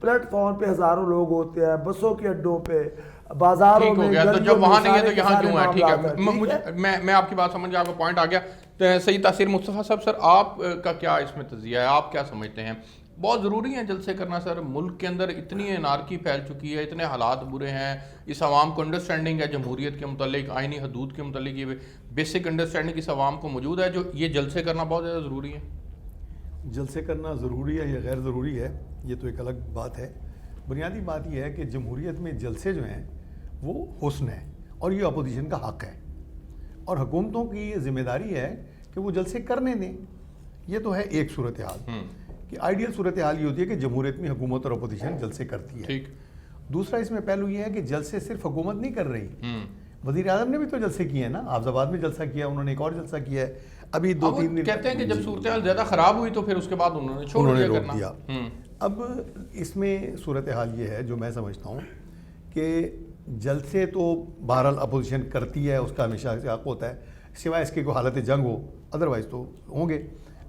Plate form پہ ہزاروں لوگ ہوتے ہیں, بسوں کے اڈوں پہ, بازاروں میں, تو جب وہاں نہیں ہے تو یہاں کیوں ہے؟ ٹھیک ہے, میں آپ کی بات سمجھ گیا, آپ کا پوائنٹ آ گیا. صحیح تاثیر. مصطفیٰ صاحب, سر آپ کا کیا اس میں تجزیہ ہے, آپ کیا سمجھتے ہیں بہت ضروری ہے جلسے کرنا سر؟ ملک کے اندر اتنی انارکی پھیل چکی ہے, اتنے حالات برے ہیں, اس عوام کو انڈرسٹینڈنگ ہے جمہوریت کے متعلق, آئینی حدود کے متعلق, یہ بیسک انڈرسٹینڈنگ اس عوام کو موجود ہے, جو یہ جلسے کرنا بہت زیادہ ضروری ہے. جلسے کرنا ضروری ہے یا غیر ضروری ہے یہ تو ایک الگ بات ہے. بنیادی بات یہ ہے کہ جمہوریت میں جلسے جو ہیں وہ حسن ہے اور یہ اپوزیشن کا حق ہے, اور حکومتوں کی یہ ذمہ داری ہے کہ وہ جلسے کرنے دیں. یہ تو ہے ایک صورتحال کہ آئیڈیل صورتحال یہ ہوتی ہے کہ جمہوریت میں حکومت اور اپوزیشن جلسے کرتی ہے. دوسرا اس میں پہلو یہ ہے کہ جلسے صرف حکومت نہیں کر رہی, وزیر اعظم نے بھی تو جلسے کیے ہیں نا. حافظ آباد میں جلسہ کیا, انہوں نے ایک اور جلسہ کیا ہے ابھی 2-3 دن. کہتے ہیں کہ جب صورتحال زیادہ خراب ہوئی تو پھر اس کے بعد انہوں نے چھوڑ دیا. اب اس میں صورتحال یہ ہے جو میں سمجھتا ہوں کہ جلسے تو بہرحال اپوزیشن کرتی ہے, اس کا ہمیشہ حق ہوتا ہے, سوائے اس کے کوئی حالت جنگ ہو, ادروائز تو ہوں گے.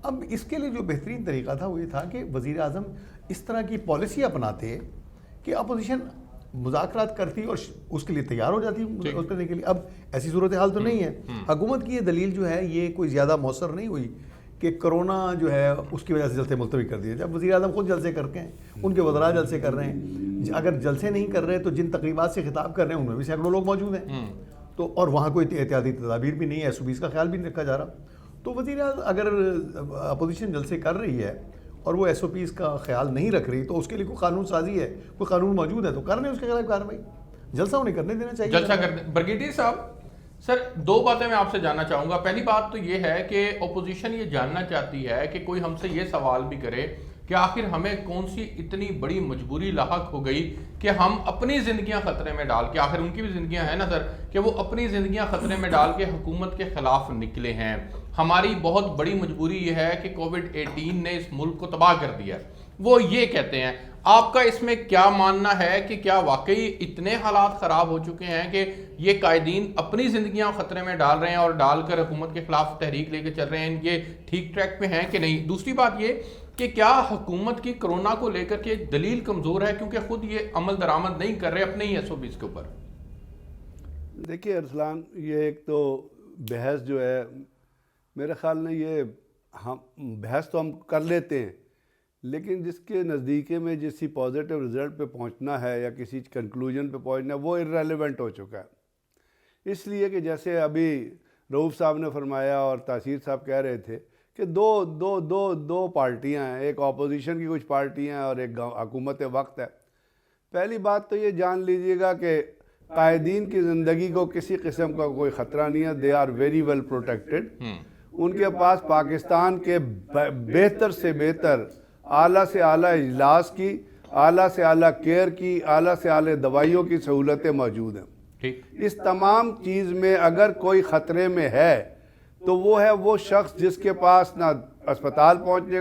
اب اس کے لیے جو بہترین طریقہ تھا وہ یہ تھا کہ وزیر اعظم اس طرح کی پالیسی اپناتے کہ اپوزیشن مذاکرات کرتی اور اس کے لیے تیار ہو جاتی اس کرنے کے لیے. اب ایسی صورتحال تو نہیں ہے. حکومت کی یہ دلیل جو ہے یہ کوئی زیادہ مؤثر نہیں ہوئی کہ کرونا جو ہے اس کی وجہ سے جلسے ملتوی کر دیے. جب وزیر اعظم خود جلسے کرتے ہیں, ان کے وزراء جلسے کر رہے ہیں, اگر جلسے نہیں کر رہے تو جن تقریبات سے خطاب کر رہے ہیں ان میں بھی سینکڑوں لوگ موجود ہیں, تو اور وہاں کوئی احتیاطی تدابیر بھی نہیں ہے, SOPs کا خیال بھی نہیں رکھا جا رہا. تو وزیر اعظم اگر اپوزیشن جلسے کر رہی ہے اور وہ SOPs کا خیال نہیں رکھ رہی تو اس کے لیے کوئی قانون سازی ہے, کوئی قانون موجود ہے تو کرنے اس کے خلاف کارروائی. جلسہ انہیں کرنے دینا چاہیے. جلسہ کرنے. برگیڈیئر صاحب, سر 2 باتیں میں آپ سے جاننا چاہوں گا. پہلی بات تو یہ ہے کہ اپوزیشن یہ جاننا چاہتی ہے کہ کوئی ہم سے یہ سوال بھی کرے کہ آخر ہمیں کون سی اتنی بڑی مجبوری لاحق ہو گئی کہ ہم اپنی زندگیاں خطرے میں ڈال کے, آخر ان کی بھی زندگیاں ہیں نا سر, کہ وہ اپنی زندگیاں خطرے میں ڈال کے حکومت کے خلاف نکلے ہیں. ہماری بہت بڑی مجبوری یہ ہے کہ کووڈ-18 نے اس ملک کو تباہ کر دیا. وہ یہ کہتے ہیں. آپ کا اس میں کیا ماننا ہے کہ کیا واقعی اتنے حالات خراب ہو چکے ہیں کہ یہ قائدین اپنی زندگیاں خطرے میں ڈال رہے ہیں اور ڈال کر حکومت کے خلاف تحریک لے کے چل رہے ہیں, یہ ٹھیک ٹریک پہ ہیں کہ نہیں؟ دوسری بات یہ کہ کیا حکومت کی کرونا کو لے کر کے دلیل کمزور ہے کیونکہ خود یہ عمل درآمد نہیں کر رہے اپنے ہی SOPs کے اوپر؟ دیکھیے ارسلان, یہ ایک تو بحث جو ہے میرے خیال میں یہ بحث تو ہم کر لیتے ہیں, لیکن جس کے نزدیکی میں جسی پازیٹیو رزلٹ پہ پہنچنا ہے یا کسی کنکلوژن پہ پہنچنا ہے وہ ارریلیونٹ ہو چکا ہے. اس لیے کہ جیسے ابھی رؤوف صاحب نے فرمایا اور تاثیر صاحب کہہ رہے تھے کہ دو پارٹیاں ہیں, ایک اپوزیشن کی کچھ پارٹیاں ہیں اور ایک حکومت وقت ہے. پہلی بات تو یہ جان لیجئے گا کہ قائدین کی زندگی کو کسی قسم کا کوئی خطرہ نہیں ہے. They are very well protected. ان کے پاس پاکستان کے بہتر سے بہتر اعلیٰ سے اعلیٰ اجلاس کی, اعلیٰ سے اعلیٰ کیئر کی, اعلیٰ سے اعلیٰ دوائیوں کی سہولتیں موجود ہیں. اس تمام چیز میں اگر کوئی خطرے میں ہے تو وہ ہے وہ شخص جس کے پاس نہ اسپتال پہنچنے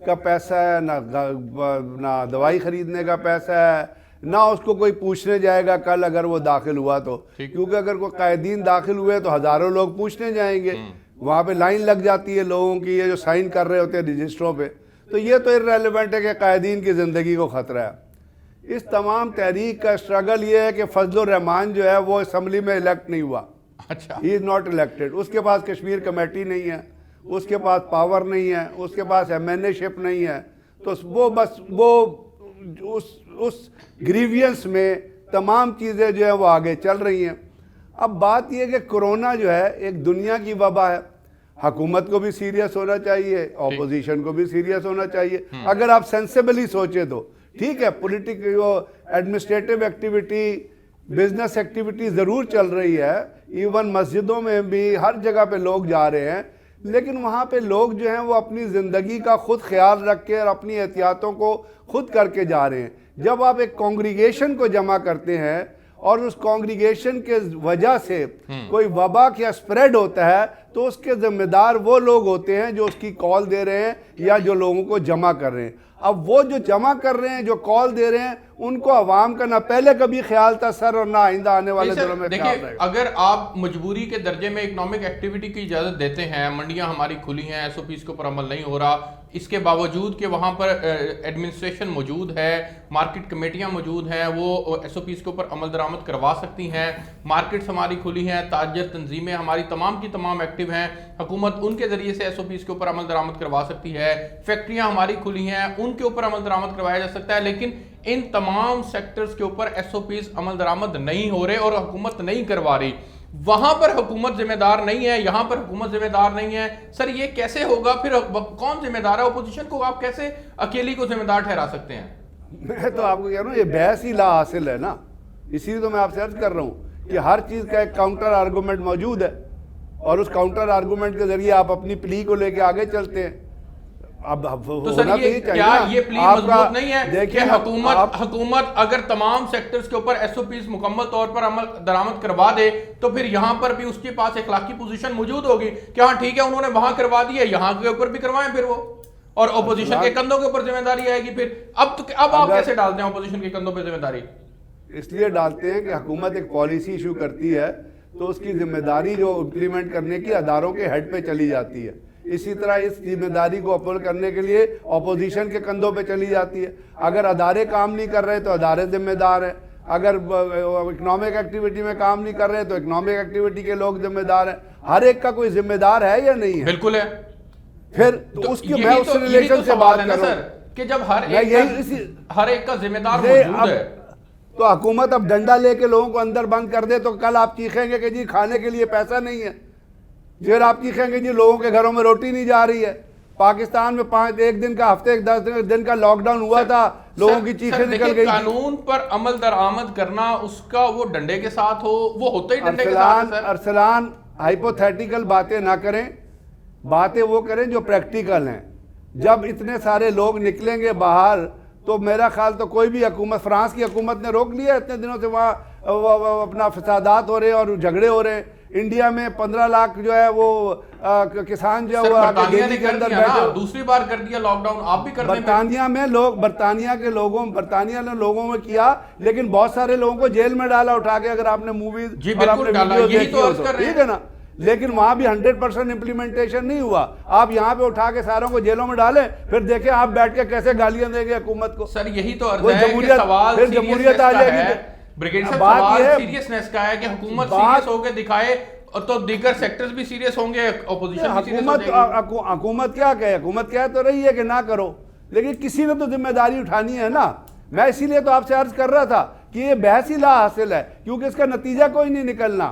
کا پیسہ ہے, نہ دوائی خریدنے کا پیسہ ہے, نہ اس کو کوئی پوچھنے جائے گا کل اگر وہ داخل ہوا تو, کیونکہ اگر کوئی قائدین داخل ہوئے تو ہزاروں لوگ پوچھنے جائیں گے, وہاں پہ لائن لگ جاتی ہے لوگوں کی, یہ جو سائن کر رہے ہوتے ہیں رجسٹروں پہ. تو یہ تو ارریلیونٹ ہے کہ قائدین کی زندگی کو خطرہ ہے. اس تمام تحریک کا اسٹرگل یہ ہے کہ فضل الرحمان جو ہے وہ اسمبلی میں الیکٹ نہیں ہوا. اچھا, ہی از ناٹ الیکٹڈ. اس کے پاس کشمیر کمیٹی نہیں ہے, اس کے پاس پاور نہیں ہے, اس کے پاس MNA شپ نہیں ہے. تو وہ بس وہ اس گریوینس میں تمام چیزیں جو ہیں وہ آگے چل رہی ہیں. اب بات یہ کہ کرونا جو ہے ایک دنیا کی وبا ہے, حکومت کو بھی سیریس ہونا چاہیے, اپوزیشن کو بھی سیریس ہونا چاہیے. اگر آپ سینسیبلی سوچیں تو ٹھیک ہے, political administrative activity, business activity ضرور چل رہی ہے, ایون مسجدوں میں بھی ہر جگہ پہ لوگ جا رہے ہیں, لیکن وہاں پہ لوگ جو ہیں وہ اپنی زندگی کا خود خیال رکھ کے اور اپنی احتیاطوں کو خود کر کے جا رہے ہیں. جب آپ ایک کانگریگیشن کو جمع کرتے ہیں اور اس کانگریگیشن کے وجہ سے کوئی وبا کیا سپریڈ ہوتا ہے تو اس کے ذمہ دار وہ لوگ ہوتے ہیں جو اس کی کال دے رہے ہیں یا جو لوگوں کو جمع کر رہے ہیں. اب وہ جو جمع کر رہے ہیں, جو کال دے رہے ہیں, ان کو عوام کا نہ پہلے کبھی خیال تھا سر, اور نہ آئندہ آنے والے دنوں میں خیال رہے گا. اگر آپ مجبوری کے درجے میں اکنامک ایکٹیویٹی کی اجازت دیتے ہیں, منڈیاں ہماری کھلی ہیں, ایس او پیز کے اوپر عمل نہیں ہو رہا, اس کے باوجود کہ وہاں پر ایڈمنسٹریشن موجود ہے, مارکیٹ کمیٹیاں موجود ہیں, وہ ایس او پیز کے اوپر عمل درآمد کروا سکتی ہیں, مارکیٹس ہماری کھلی ہیں, تاجر تنظیمیں ہماری تمام کی تمام ایکٹیو ہیں, حکومت ان کے ذریعے سے ایس او پیز کے اوپر عمل درآمد کروا سکتی ہے, فیکٹریاں ہماری کھلی ہیں, ان کے اوپر عمل درآمد کروایا جا سکتا ہے, لیکن ان تمام سیکٹرز کے اوپر ایس او پیز عمل درآمد نہیں ہو رہے اور حکومت نہیں کروا رہی. وہاں پر حکومت ذمہ دار نہیں ہے, یہاں پر حکومت ذمہ دار نہیں ہے. سر یہ کیسے ہوگا پھر؟ کون ذمہ دار ہے؟ اپوزیشن کو آپ کیسے اکیلی کو ذمہ دار ٹھہرا سکتے ہیں؟ میں تو آپ کو کہہ رہا ہوں, یہ بحث ہی لا حاصل ہے نا, اسی لیے تو میں آپ سے عرض کر رہا ہوں کہ ہر چیز کا ایک کاؤنٹر آرگومنٹ موجود ہے, اور اس کاؤنٹر آرگومنٹ کے ذریعے آپ اپنی پلی کو لے کے آگے چلتے ہیں. اب تو سر کیا یہ پلی مضبوط نہیں ہے کہ حکومت اگر تمام سیکٹرز کے اوپر ایس او پیز مکمل طور پر عمل درآمد کروا دے تو پھر یہاں پر بھی اس کے پاس اخلاقی پوزیشن موجود ہوگی کہ ہاں ٹھیک ہے انہوں نے وہاں کروا دی ہے, یہاں کے اوپر بھی کروائیں پھر وہ, اور اپوزیشن کے کندھوں کے اوپر ذمہ داری آئے گی پھر. اب آپ کیسے ڈالتے ہیں اپوزیشن کے کندھوں پہ ذمہ داری؟ اس لیے ڈالتے ہیں کہ حکومت ایک پالیسی ایشو کرتی ہے تو اس کی ذمہ داری جو امپلیمنٹ کرنے کی اداروں کے ہیڈ پہ چلی جاتی ہے, اسی طرح اس ذمہ داری کو اپول کرنے کے لیے اپوزیشن کے کندھوں پہ چلی جاتی ہے. اگر ادارے کام نہیں کر رہے تو ادارے ذمہ دار ہیں, اگر اکنامک ایکٹیویٹی میں کام نہیں کر رہے تو اکنامک ایکٹیویٹی کے لوگ ذمہ دار ہیں. ہر ایک کا کوئی ذمہ دار ہے یا نہیں ہے؟ بالکل ہے. پھر تو اس کی میں اس ریلیشن سے بات کر رہا ہوں کہ جب ہر ایک کا ذمہ دار موجود ہے تو حکومت اب ڈنڈا لے کے لوگوں کو اندر بند کر دے تو کل آپ چیخیں گے کہ جی کھانے کے لیے پیسہ نہیں ہے, پھر آپ چیخیں گے جی لوگوں کے گھروں میں روٹی نہیں جا رہی ہے. پاکستان میں 1 دن کا ہفتے 10 دن کا لاک ڈاؤن ہوا تھا, لوگوں کی چیخیں نکل گئی. قانون پر عمل درآمد کرنا اس کا وہ ڈنڈے کے ساتھ ہو, وہ ہوتا ہی ڈنڈے کے ساتھ ہے. ارسلان ہائپوتھیٹیکل باتیں نہ کریں, باتیں وہ کریں جو پریکٹیکل ہیں. جب اتنے سارے لوگ نکلیں گے باہر تو میرا خیال تو کوئی بھی حکومت, فرانس کی حکومت نے روک لیا اتنے دنوں سے, وہاں اپنا فسادات ہو رہے ہیں اور جھگڑے ہو رہے ہیں. انڈیا میں 15 لاکھ جو ہے وہ کسان جو ہے برطانیہ کے اندر بیٹھے, دوسری بار کر دیا لاک ڈاؤن, آپ بھی کر دیں. برطانیہ میں لوگ, برطانیہ نے لوگوں میں کیا, لیکن بہت سارے لوگوں کو جیل میں ڈالا اٹھا کے, اگر آپ نے موویز جی بالکل ڈالا, یہی تو عرض کر رہے ہیں. ٹھیک ہے نا, لیکن وہاں بھی 100% امپلیمنٹیشن نہیں ہوا. آپ یہاں پہ اٹھا کے ساروں کو جیلوں میں ڈالیں, پھر دیکھیں آپ بیٹھ کے کیسے گالیاں دیں گے حکومت کو. سر یہی تو عرض ہے کہ سوال پھر جمہوریت آ جائے گی. بریگیڈ صاحب سوال سیریسنس کا ہے کہ حکومت سیریس ہو کے دکھائے تو دیگر سیکٹرز بھی سیریس ہوں گے, اپوزیشن بھی سیریس ہو جائے گی. حکومت کیا کہے, حکومت کہہ تو رہی ہے کہ نہ کرو, لیکن کسی نے تو ذمہ داری اٹھانی ہے نا. میں اسی لیے تو آپ سے عرض کر رہا تھا کہ یہ بحث ہی لا حاصل ہے, کیونکہ اس کا نتیجہ کوئی نہیں نکلنا.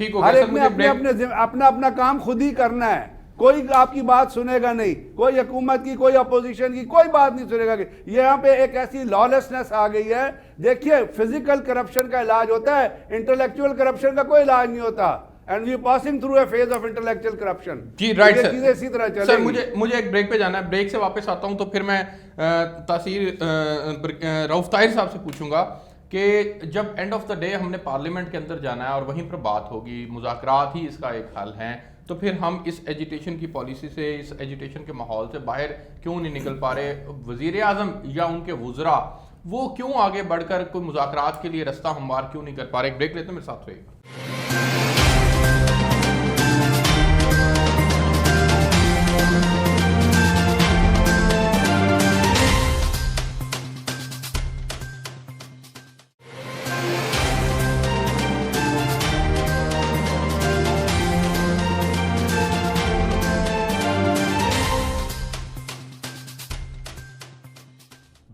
ہر ایک نے اپنا کام خود ہی کرنا ہے, کوئی آپ کی بات سنے گا نہیں, کوئی حکومت کی, کوئی اپوزیشن کی کوئی بات نہیں سنے گا. یہاں پہ ایک ایسی لالیسنس آ گئی ہے. دیکھیے فزیکل کرپشن کا علاج ہوتا ہے, انٹلیکچوئل کرپشن کا کوئی علاج نہیں ہوتا. And we are passing through a phase of intellectual corruption. جی رائٹ سر. چیزیں اسی طرح چلیں. سر مجھے ایک بریک پہ جانا ہے, بریک سے واپس آتا ہوں تو پھر میں تاثیر رؤف طاہر صاحب سے پوچھوں گا کہ جب اینڈ آف دا ڈے ہم نے پارلیمنٹ کے اندر جانا ہے اور وہیں پر بات ہوگی, مذاکرات ہی اس کا ایک حل ہے, تو پھر ہم اس ایجیٹیشن کی پالیسی سے, اس ایجیٹیشن کے ماحول سے باہر کیوں نہیں نکل پا رہے؟ وزیر اعظم یا ان کے وزراء وہ کیوں آگے بڑھ کر کوئی مذاکرات کے لیے رستہ ہموار کیوں نہیں کر پا رہے؟ ایک بریک لیتے ہیں, میرے ساتھ رہیے گا.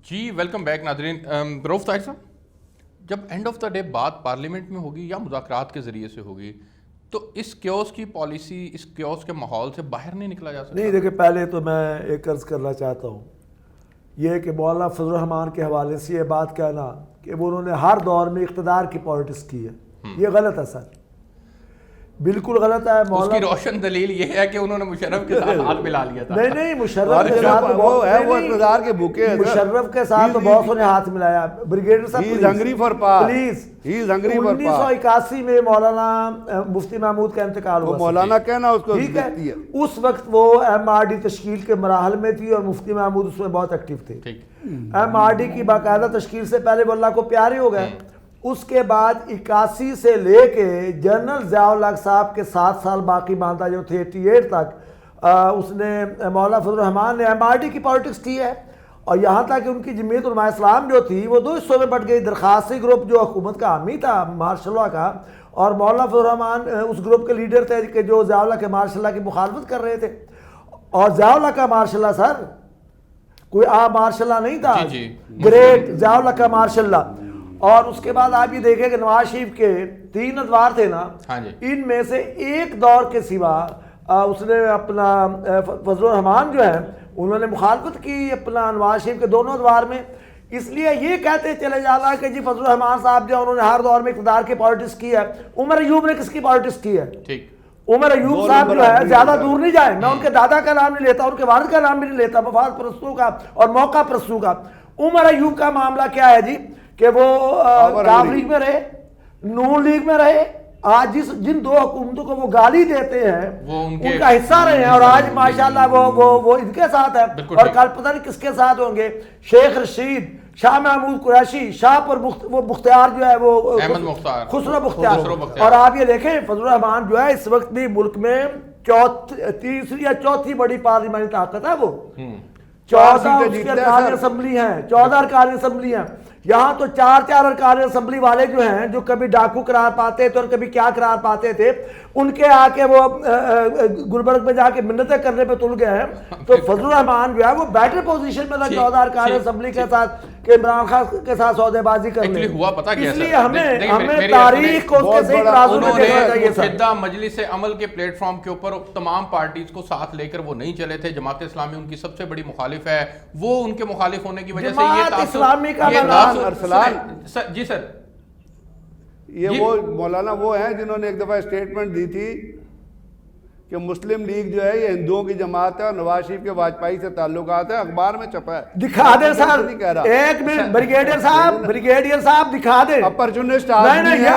جی ویلکم بیک ناظرین. رؤف طاہر صاحب, جب اینڈ آف دا ڈے بات پارلیمنٹ میں ہوگی یا مذاکرات کے ذریعے سے ہوگی تو اس کیوس کی پالیسی, اس کیوس کے ماحول سے باہر نہیں نکلا جا سکتا؟ نہیں دیکھیں, پہلے تو میں ایک عرض کرنا چاہتا ہوں یہ کہ مولانا فضل الرحمان کے حوالے سے یہ بات کہنا کہ وہ انہوں نے ہر دور میں اقتدار کی پالیٹکس کی ہے, یہ غلط ہے سر. بالکل غلط ہے. اس کی روشن دلیل یہ ہے کہ انہوں نے مشرف کے ساتھ ہاتھ ملا لیا تھا. نہیں مشرف کے ساتھ وہ اقتدار کے بھوکے ہیں. مشرف کے ساتھ تو بہت سے نے ہاتھ ملایا. بریگیڈیئر صاحب He is hungry for power. Please. He is hungry for power. 1981 میں مولانا مفتی محمود کا انتقال ہوا. مولانا کہنا اس کو ٹھیک ہے. اس وقت وہ ایم آر ڈی تشکیل کے مراحل میں تھی اور مفتی محمود اس میں بہت ایکٹیو تھے. ایم آر ڈی کی باقاعدہ تشکیل سے پہلے وہ اللہ کو پیارے ہو گئے. اس کے بعد 81 سے لے کے جنرل ضیاء الحق صاحب کے 7 سال باقی ماندہ جو تھے 88 تک اس نے مولانا فضل الرحمان نے ایم آر ڈی کی پالیٹکس کی ہے. اور یہاں تک کہ ان کی جمعیت علماء اسلام جو تھی وہ 2 حصوں میں بٹ گئی. درخواستی گروپ جو حکومت کا حامی تھا ماشاء اللہ کا, اور مولانا فضل الرحمان اس گروپ کے لیڈر تھے کہ جو ضیاء الحق کے ماشاء اللہ کی مخالفت کر رہے تھے. اور ضیاء الحق کا ماشاء اللہ سر کوئی عام ماشاء اللہ نہیں تھا, گریٹ ضیاء الحق کا ماشاء اللہ. اور اس کے بعد آپ یہ دیکھیں کہ نواز شریف کے 3 ادوار تھے نا, ان میں سے ایک دور کے سوا اس نے اپنا فضل الرحمان جو ہے انہوں نے مخالفت کی اپنا نواز شریف کے دونوں ادوار میں. اس لیے یہ کہتے چلے جانا کہ جی فضل الرحمان صاحب جو انہوں نے ہر دور میں اقتدار کی پالیٹکس کی ہے. عمر ایوب نے کس کی پالیٹکس کی ہے؟ عمر ایوب صاحب جو ہے زیادہ دور نہیں جائیں, میں ان کے دادا کا نام نہیں لیتا, ان کے والد کا نام بھی نہیں لیتا, مفاد پرستوں کا اور موقع پرستوں کا. عمر ایوب کا معاملہ کیا ہے جی کہ وہ کاف لیگ میں رہے, نون لیگ میں رہے, آج جن 2 حکومتوں کو وہ گالی دیتے ہیں ان کا حصہ رہے ہیں, اور آج ماشاءاللہ وہ ان کے ساتھ ہے. اور کل پتہ نہیں کس کے ساتھ ہوں گے, شیخ رشید, شاہ محمود قریشی, شاہ پر وہ بختیار جو ہے وہ خسرو بختیار. اور آپ یہ دیکھیں فضل الرحمان جو ہے اس وقت بھی ملک میں 3 یا 4 بڑی پارلیمانی طاقت ہے. وہ 14 اس کے ارکان اسمبلی ہیں, 14 ارکان اسمبلی ہیں. یہاں تو 4 ارکان اسمبلی والے جو ہیں جو کبھی ڈاکو قرار پاتے تھے اور کبھی کیا قرار پاتے تھے, ان کے آ کے وہ گلبرگ میں جا کے منتیں کرنے پہ تل گئے ہیں. تو فضل الرحمان جو ہے وہ بیٹر پوزیشن میں تھا 14 ارکان اسمبلی کے ساتھ کہ عمران خان کے ساتھ سودے بازی کرنے. اس لیے ہمیں تاریخ کو اس کے صحیح ترازو میں دیکھنا چاہیے. متحدہ مجلس عمل کے پلیٹ فارم کے اوپر تمام پارٹیز کو ساتھ لے کر وہ نہیں چلے تھے. جماعت اسلامی ان کی سب سے بڑی مخالف ہے. وہ ان کے مخالف ہونے کی وجہ سے جماعت اسلامی کا جی سر, یہ وہ مولانا وہ ہیں جنہوں نے ایک دفعہ اسٹیٹمنٹ دی تھی کہ مسلم لیگ جو ہے یہ ہندوؤں کی جماعت ہے اور نواز شریف کے واجپئی سے تعلقات ہے, اخبار میں چھپا ہے. دکھا دیں سر, ایک منٹ بریگیڈیئر صاحب دکھا دیں. اپرچونسٹ آدمی ہے,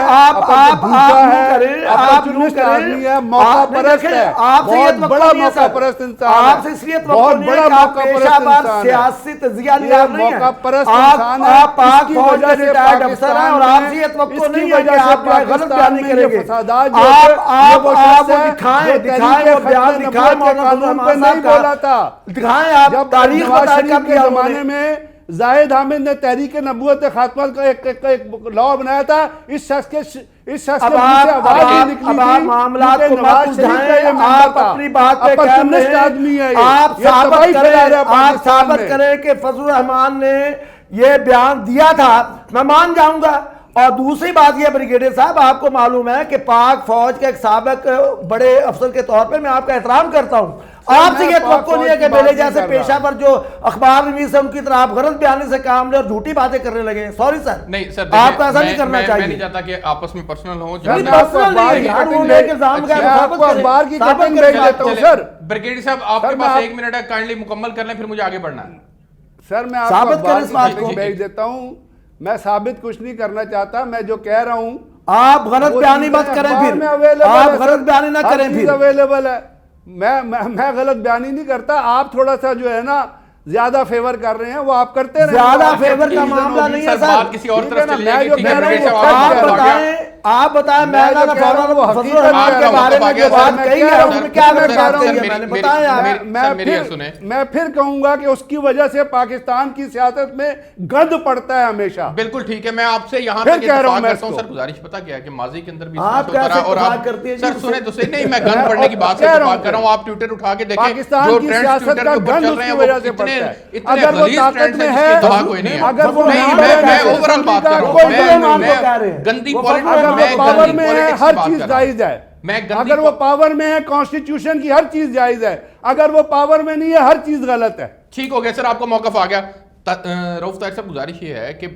اپرچونسٹ آدمی ہے, موقع پرست ہے, بہت بڑا موقع پرست انسان ہے, بہت بڑا موقع پرست انسان ہے, سیاسی تجزیہ نہیں ہے, موقع پرست انسان ہے. آپ فوج کے ریٹائرڈ افسر ہیں اور آپ سے یہ توقع نہیں ہے کہ آپ غلط بیانی کریں گے. آپ دکھائیں جب تاریخ کے زمانے میں زاہد حامد نے تحریک نبوت خاتمہ کا ایک لا بنایا تھا, اس شخص کے منہ سے آواز نہیں نکلی تھی. معاملات کو مت اٹھائیں, آپ اپنی بات پہ قائم رہیں. آپ ثابت کریں کہ فضل الرحمان نے یہ بیان دیا تھا, میں مان جاؤں گا. اور دوسری بات یہ بریگیڈیئر صاحب, آپ کو معلوم ہے کہ پاک فوج کے ایک سابق بڑے افسر کے طور پہ میں آپ کا احترام کرتا ہوں. آپ سے یہ توقع نہیں ہے کہ میرے جیسے پیشہ پر جو اخبار نویس ہے ان کی طرح آپ غلط بیانی سے کام لیں اور جھوٹی باتیں کرنے لگے. سوری سر, نہیں سر, آپ کو ایسا نہیں کرنا چاہیے. میں نہیں چاہتا کہ آپس میں پرسنل ہوں. بریگیڈیئر صاحب آپ کے پاس 1 منٹ ہے, کائنڈلی مکمل کر لیں پھر مجھے آگے بڑھنا ہے. سر میں آپ کو اخبار کو بھیج دیتا ہوں, میں ثابت کچھ نہیں کرنا چاہتا, میں جو کہہ رہا ہوں آپ غلط بیانی مت کریں, پھر آپ غلط بیانی نہ کریں. پھر اویلیبل ہے, میں غلط بیانی نہیں کرتا. آپ تھوڑا سا جو ہے نا زیادہ فیور کر رہے ہیں, وہ آپ کرتے رہے. زیادہ فیور کا معاملہ نہیں ہے سر, کسی اور طرف چلی جائے گی. آپ بتائیں میں نے فضل الرحمان کے بارے میں جو بات کہی ہے اس میں کیا بات کہی ہے, میں نے بتایا. میں پھر کہوں گا کہ اس کی وجہ سے پاکستان کی سیاست میں گند پڑتا ہے ہمیشہ. بالکل ٹھیک ہے, میں آپ سے یہاں تک اتفاق کرتا ہوں. سر گزارش پتا کیا ہے کہ ماضی کے اندر بھی آپ کیسے اتفاق کرتی ہیں. سر سنیں دوسرے, نہیں میں گند پڑنے کی بات سے اتفاق کر رہا ہوں. آپ ٹویٹر اٹھا کے دیکھیں پاکستان کی سیاست کا گند اس کی وجہ سے پڑتا ہے. اگر وہ طاقت میں ہے, اگر وہ پاور میں ہے, ہر چیز جائز ہے. اگر وہ پاور میں ہے, کانسٹیٹیوشن کی ہر چیز جائز ہے. اگر وہ پاور میں نہیں ہے, ہر چیز غلط ہے. ٹھیک ہو گیا سر, آپ کو موقف آ گیا. رؤف طاہر صاحب گزارش یہ ہے کہ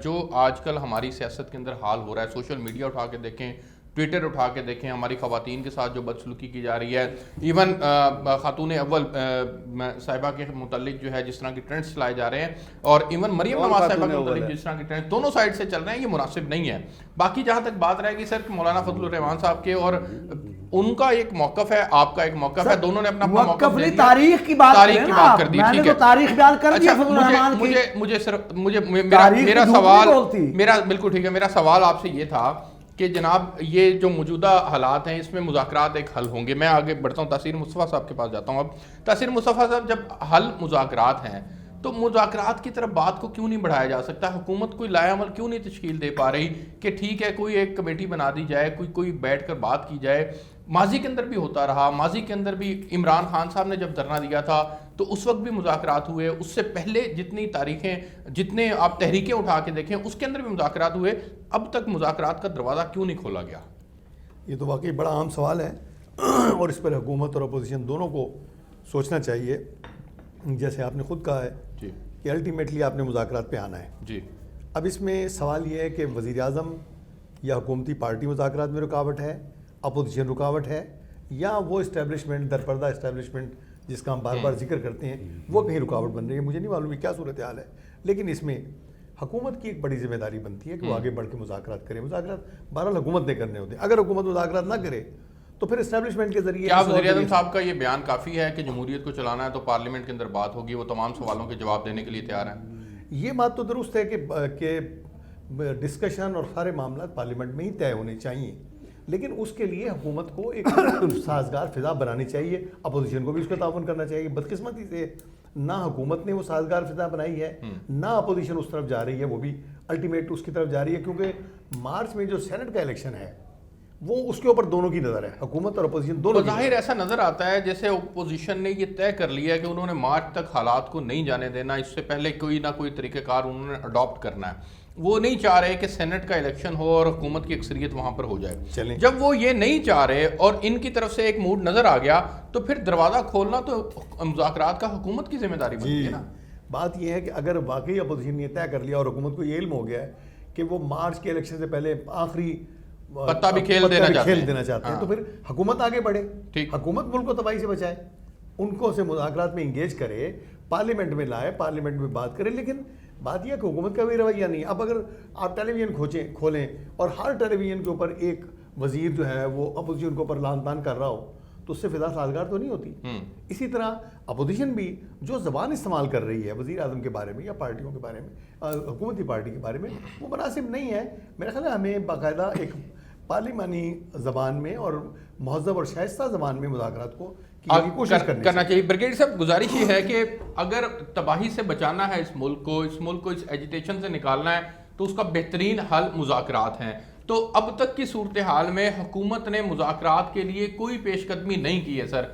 جو آج کل ہماری سیاست کے اندر حال ہو رہا ہے, سوشل میڈیا اٹھا کے دیکھیں, ٹویٹر اٹھا کے دیکھیں, ہماری خواتین کے ساتھ جو بدسلوکی کی جا رہی ہے, ایون خاتون اول صاحبہ کے متعلق جو ہے جس طرح کی ٹرینڈز چلائے جا رہے ہیں, اور ایون مریم نواز صاحبہ کے متعلق جس طرح کی ٹرینڈ دونوں سائڈ سے چل رہے ہیں, یہ مناسب نہیں ہے. باقی جہاں تک بات رہے گی سر مولانا فضل الرحمان صاحب کے, اور ان کا ایک موقف ہے, آپ کا ایک موقف ہے, دونوں نے اپنا موقف نہیں, تاریخ کی بات کر دی. میں نے تو تاریخ بیان کر دیا فضل الرحمان کی. مجھے صرف میرا سوال, میرا بالکل ٹھیک ہے, میرا سوال آپ سے یہ تھا کہ جناب یہ جو موجودہ حالات ہیں اس میں مذاکرات ایک حل ہوں گے. میں آگے بڑھتا ہوں, تاثیر مصطفیٰ صاحب کے پاس جاتا ہوں. اب تاثیر مصطفیٰ صاحب, جب حل مذاکرات ہیں تو مذاکرات کی طرف بات کو کیوں نہیں بڑھایا جا سکتا؟ حکومت کوئی لائے عمل کیوں نہیں تشکیل دے پا رہی کہ ٹھیک ہے کوئی ایک کمیٹی بنا دی جائے, کوئی بیٹھ کر بات کی جائے. ماضی کے اندر بھی ہوتا رہا, ماضی کے اندر بھی عمران خان صاحب نے جب دھرنا دیا تھا تو اس وقت بھی مذاکرات ہوئے, اس سے پہلے جتنی تاریخیں, جتنے آپ تحریکیں اٹھا کے دیکھیں اس کے اندر بھی مذاکرات ہوئے. اب تک مذاکرات کا دروازہ کیوں نہیں کھولا گیا؟ یہ تو واقعی بڑا اہم سوال ہے اور اس پر حکومت اور اپوزیشن دونوں کو سوچنا چاہیے. جیسے آپ نے خود کہا ہے جی کہ الٹیمیٹلی آپ نے مذاکرات پہ آنا ہے. جی, اب اس میں سوال یہ ہے کہ وزیر اعظم یا حکومتی پارٹی مذاکرات میں رکاوٹ ہے, اپوزیشن رکاوٹ ہے, یا وہ اسٹیبلشمنٹ, درپردہ اسٹیبلشمنٹ جس کا ہم بار بار ذکر کرتے ہیں, وہ کہیں رکاوٹ بن رہی ہے. مجھے نہیں معلوم کیا صورتحال ہے, لیکن اس میں حکومت کی ایک بڑی ذمہ داری بنتی ہے کہ وہ آگے بڑھ کے مذاکرات کرے. مذاکرات بہرحال حکومت نے کرنے ہوتے ہیں. اگر حکومت مذاکرات نہ کرے تو پھر اسٹیبلشمنٹ کے ذریعے. کیا وزیر اعظم صاحب کا یہ بیان کافی ہے کہ جمہوریت کو چلانا ہے تو پارلیمنٹ کے اندر بات ہوگی, وہ تمام سوالوں کے جواب دینے کے لیے تیار ہیں؟ یہ بات تو درست ہے کہ ڈسکشن اور سارے معاملات پارلیمنٹ میں ہی طے ہونے چاہیے, لیکن اس کے لیے حکومت کو ایک سازگار فضا بنانی چاہیے, اپوزیشن کو بھی اس کا تعاون کرنا چاہیے. بدقسمتی سے نہ حکومت نے وہ سازگار فضا بنائی ہے, نہ اپوزیشن اس طرف جا رہی ہے, وہ بھی الٹیمیٹ اس کی طرف جا رہی ہے, کیونکہ مارچ میں جو سینٹ کا الیکشن ہے وہ اس کے اوپر دونوں کی نظر ہے, حکومت اور اپوزیشن دونوں. ظاہر ایسا نظر آتا ہے جیسے اپوزیشن نے یہ طے کر لیا ہے کہ انہوں نے مارچ تک حالات کو نہیں جانے دینا, اس سے پہلے کوئی نہ کوئی طریقہ کار انہوں نے اڈاپٹ کرنا ہے. وہ نہیں چاہ رہے کہ سینٹ کا الیکشن ہو اور حکومت کی اکثریت وہاں پر ہو جائے. جب وہ یہ نہیں چاہ رہے اور ان کی طرف سے ایک موڈ نظر آ گیا تو پھر دروازہ کھولنا تو مذاکرات کا حکومت کی ذمہ داری بنتی ہے نا. بات یہ ہے کہ اگر واقعی اپوزیشن نے طے کر لیا اور حکومت کو یہ علم ہو گیا ہے کہ وہ مارچ کے الیکشن سے پہلے آخری پتہ بھی کھیل دینا چاہتے ہیں, تو پھر حکومت آگے بڑھے, حکومت ملک کو تباہی سے بچائے, ان کو سے مذاکرات میں انگیج کرے, پارلیمنٹ میں لائے, پارلیمنٹ میں بات کرے. لیکن بات یہ ہے کہ حکومت کا بھی رویہ نہیں. اب اگر آپ ٹیلی ویژن کھولیں اور ہر ٹیلی ویژن کے اوپر ایک وزیر جو ہے وہ اپوزیشن کے اوپر لان تان کر رہا ہو تو اس سے فضا سازگار تو نہیں ہوتی. اسی طرح اپوزیشن بھی جو زبان استعمال کر رہی ہے وزیر اعظم کے بارے میں یا پارٹیوں کے بارے میں, حکومتی پارٹی کے بارے میں, وہ مناسب نہیں ہے. میرا خیال ہے ہمیں باقاعدہ ایک پارلیمانی زبان میں اور مہذب اور شائستہ زبان میں مذاکرات کو کوشش کرنا چاہیے. بریگیڈ صاحب, گزارش یہ ہے کہ اگر تباہی سے بچانا ہے اس ملک کو اس ایجیٹیشن سے نکالنا ہے تو اس کا بہترین حل مذاکرات ہیں. تو اب تک کی صورتحال میں حکومت نے مذاکرات کے لیے کوئی پیش قدمی نہیں کی ہے. سر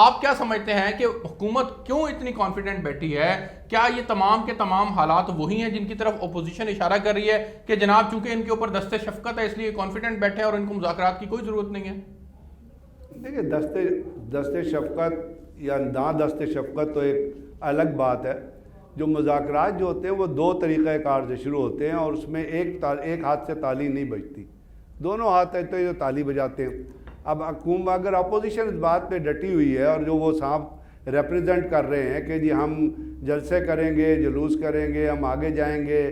آپ کیا سمجھتے ہیں کہ حکومت کیوں اتنی کانفیڈنٹ بیٹھی ہے؟ کیا یہ تمام کے تمام حالات وہی ہیں جن کی طرف اپوزیشن اشارہ کر رہی ہے کہ جناب چونکہ ان کے اوپر دست شفقت ہے اس لیے کانفیڈنٹ بیٹھے اور ان کو مذاکرات کی کوئی ضرورت نہیں ہے؟ دیکھیے, دست شفقت یا نہ دست شفقت تو ایک الگ بات ہے. جو مذاکرات جو ہوتے ہیں وہ دو طریقہ کار سے شروع ہوتے ہیں اور اس میں ایک ہاتھ سے تالی نہیں بجتی, دونوں ہاتھ تو یہ تالی بجاتے ہیں. اب حکومت اگر اپوزیشن اس بات پہ ڈٹی ہوئی ہے اور جو وہ صاحب ریپریزنٹ کر رہے ہیں کہ جی ہم جلسے کریں گے, جلوس کریں گے, ہم آگے جائیں گے,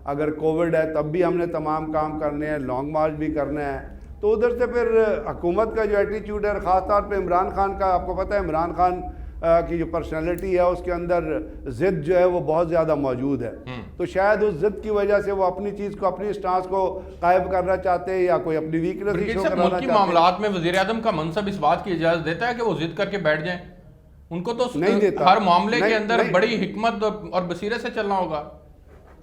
اگر کووڈ ہے تب بھی ہم نے تمام کام کرنے ہیں, لانگ مارچ بھی کرنا ہے, تو ادھر سے پھر حکومت کا جو ایٹیچیوڈ ہے, خاص طور پہ عمران خان کا, آپ کو پتہ ہے عمران خان کی جو پرسنالٹی ہے اس کے اندر ضد جو ہے وہ بہت زیادہ موجود ہے. تو شاید اس ضد کی وجہ سے وہ اپنی چیز کو, اپنی سٹانس کو قائم کرنا چاہتے ہیں یا کوئی اپنی ویکنس ہی شو کرنا چاہتے ہیں. ملکی معاملات میں وزیر اعظم کا منصب اس بات کی اجازت دیتا ہے کہ وہ ضد کر کے بیٹھ جائیں؟ ان کو تو ہر معاملے کے اندر بڑی حکمت اور بصیرت سے چلنا ہوگا.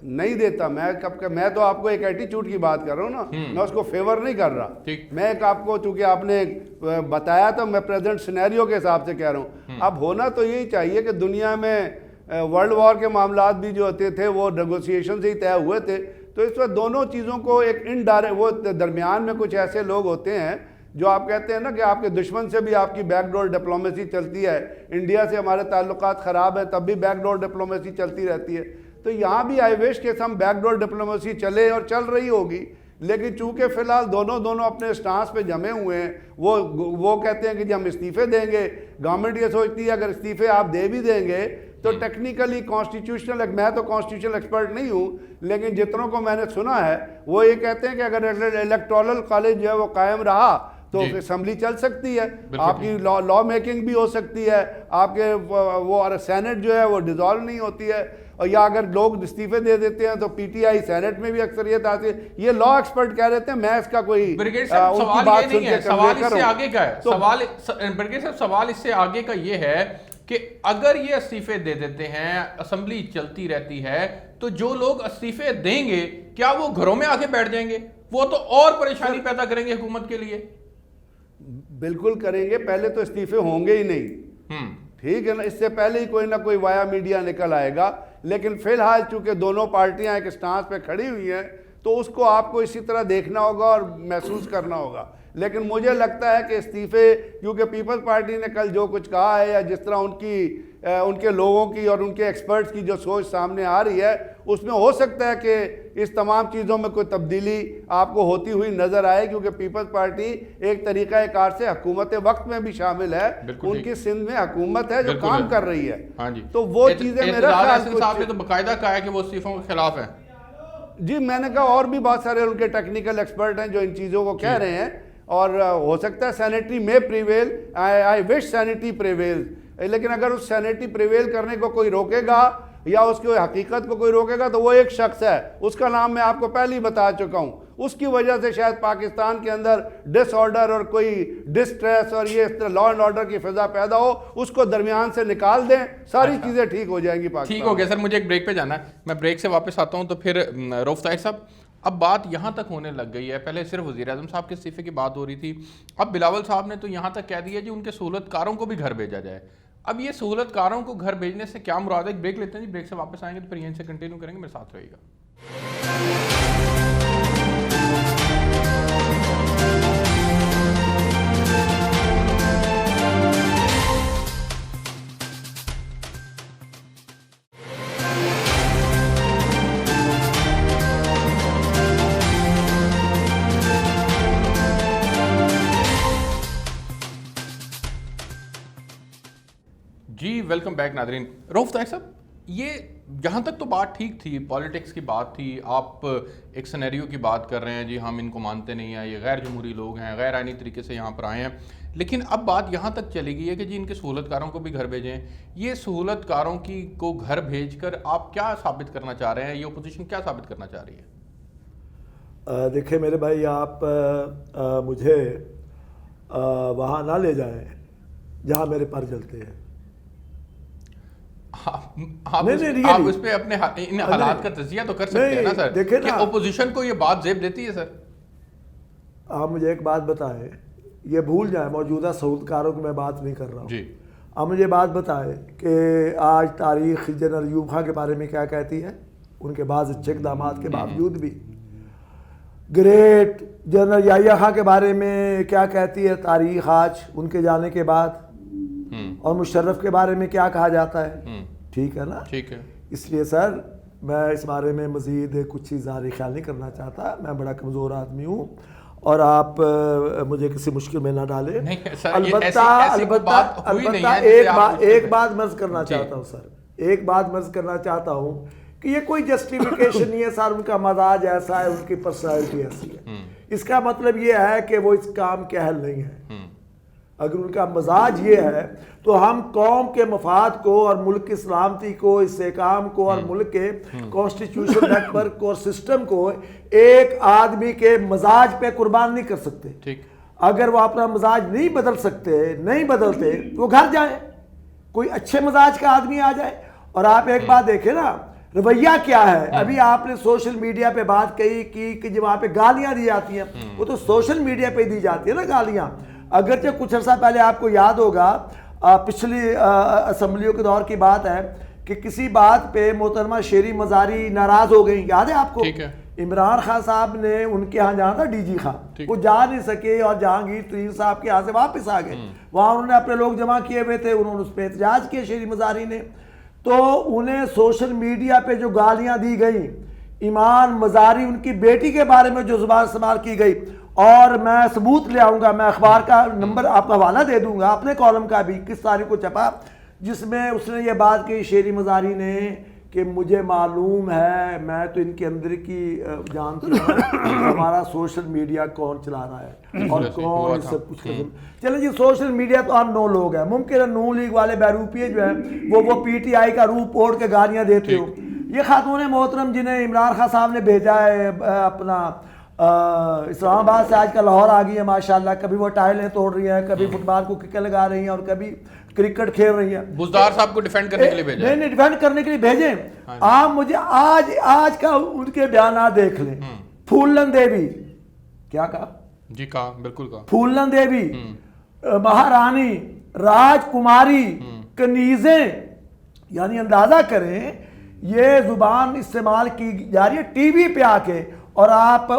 نہیں دیتا. میں تو آپ کو ایک ایٹیچیوڈ کی بات کر رہا ہوں نا, میں اس کو فیور نہیں کر رہا. میں ایک آپ کو, چونکہ آپ نے بتایا تو میں پریزنٹ سینیریو کے حساب سے کہہ رہا ہوں. اب ہونا تو یہی چاہیے کہ دنیا میں ورلڈ وار کے معاملات بھی جو ہوتے تھے وہ نیگوسیشن سے ہی طے ہوئے تھے. تو اس وقت دونوں چیزوں کو ایک انڈائریکٹ, وہ درمیان میں کچھ ایسے لوگ ہوتے ہیں جو آپ کہتے ہیں نا کہ آپ کے دشمن سے بھی آپ کی بیک ڈور ڈپلومیسی چلتی ہے. انڈیا سے ہمارے تعلقات خراب ہیں تب بھی بیک ڈور ڈپلومیسی چلتی رہتی ہے. تو یہاں بھی آئی وش کہ ہم بیک ڈور ڈپلومیسی چلے اور چل رہی ہوگی, لیکن چونکہ فی الحال دونوں اپنے سٹانس پہ جمے ہوئے ہیں، وہ کہتے ہیں کہ جی ہم استعفے دیں گے، گورنمنٹ یہ سوچتی ہے اگر استعفے آپ دے بھی دیں گے تو ٹیکنیکلی کانسٹیٹیوشنل، میں تو کانسٹیٹیوشنل ایکسپرٹ نہیں ہوں، لیکن جتنوں کو میں نے سنا ہے وہ یہ کہتے ہیں کہ اگر الیکٹورل کالج جو ہے وہ قائم رہا تو اسمبلی چل سکتی ہے، آپ کی لا میکنگ بھی ہو سکتی ہے، آپ کے وہ سینٹ جو ہے وہ ڈیزالو نہیں ہوتی ہے، اور یا اگر لوگ استعفے دے دیتے ہیں تو پی ٹی آئی سینٹ میں بھی اکثریت آتی ہے. یہ لا ایکسپرٹ کہہ رہے تھے، میں اس کا کوئی سوال یہ نہیں ہے، سوال اس سے آگے کا ہے. برگیڈیئر صاحب سوال اس سے آگے کا یہ ہے کہ اگر یہ استعفے دے دیتے ہیں، اسمبلی چلتی رہتی ہے، تو جو لوگ استعفے دیں گے کیا وہ گھروں میں آ کے بیٹھ جائیں گے؟ وہ تو اور پریشانی پیدا کریں گے حکومت کے لیے. بالکل کریں گے، پہلے تو استعفے ہوں گے ہی نہیں، ٹھیک ہے نا، اس سے پہلے ہی کوئی نہ کوئی وایا میڈیا نکل آئے گا. لیکن فی الحال چونکہ دونوں پارٹیاں ایک سٹانس پہ کھڑی ہوئی ہیں تو اس کو آپ کو اسی طرح دیکھنا ہوگا اور محسوس کرنا ہوگا. لیکن مجھے لگتا ہے کہ استعفے، کیونکہ پیپلز پارٹی نے کل جو کچھ کہا ہے یا جس طرح ان کے لوگوں کی اور ان کے ایکسپرٹس کی جو سوچ سامنے آ رہی ہے، اس میں ہو سکتا ہے کہ اس تمام چیزوں میں کوئی تبدیلی آپ کو ہوتی ہوئی نظر آئے، کیونکہ پیپلز پارٹی ایک طریقہ کار سے حکومت وقت میں بھی شامل ہے، ان کی سندھ میں حکومت ہے جو کام کر رہی ہے. تو وہ چیزیں میرا خیال صاحب نے تو باقاعدہ کہا ہے کہ وہ استعفوں کے خلاف ہیں. جی میں نے کہا اور بھی بہت سارے ان کے ٹیکنیکل ایکسپرٹ ہیں جو ان چیزوں کو کہہ رہے ہیں، اور ہو سکتا ہے سینیٹری میں پریویل، آئی وش سینیٹری پریویل، لیکن اگر اس سینیٹری پریویل کرنے کو کوئی روکے گا یا اس کی حقیقت کو کوئی روکے گا تو وہ ایک شخص ہے، اس کا نام میں آپ کو پہلے ہی بتا چکا ہوں. اس کی وجہ سے شاید پاکستان کے اندر ڈس آرڈر اور کوئی ڈسٹریس اور یہ اس طرح لا اینڈ آرڈر کی فضا پیدا ہو، اس کو درمیان سے نکال دیں، ساری چیزیں ٹھیک ہو جائیں گی پاکستان. ٹھیک ہو گیا سر، مجھے ایک بریک پہ جانا ہے، میں بریک سے واپس آتا ہوں. تو پھر رؤف طاہر صاحب، اب بات یہاں تک ہونے لگ گئی ہے، پہلے صرف وزیر اعظم صاحب کے استعفے کی بات ہو رہی تھی، اب بلاول صاحب نے تو یہاں تک کہہ دیا جی ان کے سہولت کاروں کو بھی گھر بھیجا جائے. اب یہ سہولت کاروں کو گھر بھیجنے سے کیا مراد ہے؟ ایک بریک لیتے ہیں جی، بریک سے واپس آئیں گے تو پھر یہیں سے کنٹینیو کریں گے، میرے ساتھ رہیے گا. جی ویلکم بیک ناظرین. رؤف طاہر صاحب، یہ جہاں تک تو بات ٹھیک تھی، پالیٹکس کی بات تھی، آپ ایک سینیریو کی بات کر رہے ہیں جی ہم ان کو مانتے نہیں ہیں، یہ غیر جمہوری لوگ ہیں، غیر آئینی طریقے سے یہاں پر آئے ہیں، لیکن اب بات یہاں تک چلی گئی ہے کہ جی ان کے سہولت کاروں کو بھی گھر بھیجیں. یہ سہولت کاروں کو گھر بھیج کر آپ کیا ثابت کرنا چاہ رہے ہیں؟ یہ اپوزیشن کیا ثابت کرنا چاہ رہی ہے؟ دیکھیں میرے بھائی، آپ مجھے وہاں نہ لے جائیں جہاں میرے پر جلتے ہیں. آپ اس پہ اپنے ان حالات کا تجزیہ تو کر سکتے ہیں نا سر، کہ اپوزیشن کو یہ بات زیب دیتی ہے. سر آپ مجھے ایک بات بتائیں، یہ بھول جائیں موجودہ سہولت کاروں کو میں بات نہیں کر رہا ہوں. جی آپ مجھے بات بتائیں کہ آج تاریخ جنرل ایوب خان کے بارے میں کیا کہتی ہے، ان کے بعض اچھے اقدامات کے باوجود بھی. گریٹ جنرل یحییٰ خان کے بارے میں کیا کہتی ہے تاریخ آج ان کے جانے کے بعد، اور مشرف کے بارے میں کیا کہا جاتا ہے. ٹھیک ہے نا؟ ٹھیک ہے. اس لیے سر میں اس بارے میں مزید کچھ چیز ظاہر خیال نہیں کرنا چاہتا، میں بڑا کمزور آدمی ہوں اور آپ مجھے کسی مشکل میں نہ ڈالیں. البتہ ایک بات مرض کرنا چاہتا ہوں سر، ایک بات مرض کرنا چاہتا ہوں کہ یہ کوئی جسٹیفیکیشن نہیں ہے سر، ان کا مزاج ایسا ہے، ان کی پرسنالٹی ایسی ہے. اس کا مطلب یہ ہے کہ وہ اس کام کے اہل نہیں ہے. اگر ان کا مزاج یہ ہے تو ہم قوم کے مفاد کو اور ملک کی سلامتی کو، استحکام کو اور ملک کے کانسٹیٹیوشن نیٹ ورک اور سسٹم کو ایک آدمی کے مزاج پہ قربان نہیں کر سکتے. اگر وہ اپنا مزاج نہیں بدل سکتے، نہیں بدلتے تو وہ گھر جائیں، کوئی اچھے مزاج کا آدمی آ جائے. اور آپ ایک بات دیکھیں نا، رویہ کیا ہے. ابھی آپ نے سوشل میڈیا پہ بات کہی کہ جب وہاں پہ گالیاں دی جاتی ہیں، وہ تو سوشل میڈیا پہ دی جاتی ہے نا گالیاں. اگرچہ کچھ عرصہ پہلے آپ کو یاد ہوگا، پچھلی اسمبلیوں کے دور کی بات ہے کہ کسی بات پہ محترمہ شیری مزاری ناراض ہو گئی، یاد ہے آپ کو؟ عمران خان صاحب نے ان کے ہاں جانا تھا، ڈی جی خان، وہ جا نہیں سکے اور جہانگیر ترین صاحب کے یہاں سے واپس آ گئے. وہاں انہوں نے اپنے لوگ جمع کیے ہوئے تھے، انہوں نے اس پہ احتجاج کیا شیری مزاری نے. تو انہیں سوشل میڈیا پہ جو گالیاں دی گئیں، ایمان مزاری ان کی بیٹی کے بارے میں جو زبان استعمال کی گئی، اور میں ثبوت لے آؤں گا، میں اخبار کا نمبر آپ کا حوالہ دے دوں گا، اپنے کالم کا بھی، کس تاریخ کو چھپا، جس میں اس نے یہ بات کی شیری مزاری نے کہ مجھے معلوم ہے، میں تو ان کے اندر کی جانتی ہوں ہمارا سوشل میڈیا کون چلا رہا ہے اور کون سب کچھ کرتا ہے۔ چلیں جی، سوشل میڈیا تو ہم 9 لوگ ہیں، ممکن ہے نون لیگ والے بیروپیے جو ہیں وہ پی ٹی آئی کا روپ اوڑھ کے گالیاں دیتے ہو۔ یہ خاتون محترم جنہیں عمران خان صاحب نے بھیجا ہے اپنا اسلام آباد سے آج کل لاہور آ گئی ہے ماشاءاللہ، کبھی وہ ٹائلیں توڑ رہی ہیں، کبھی فٹ بال کو ککیں لگا رہی ہیں اور کبھی کرکٹ کھیل رہی ہیں۔ بزدار صاحب کو ڈیفینڈ کرنے کے لیے بھیجا؟ نہیں، ڈیفینڈ کرنے کے لیے بھیجیں۔ آپ مجھے آج کا ان کے بیانات دیکھ لیں۔ پھولن دیوی کیا کہا؟ جی کہا، بالکل کہا۔ پھولن دیوی، مہارانی، راج کماری، کنیزیں، یعنی اندازہ کریں یہ زبان استعمال کی جا رہی ہے ٹی وی پہ آ کے، اور آپ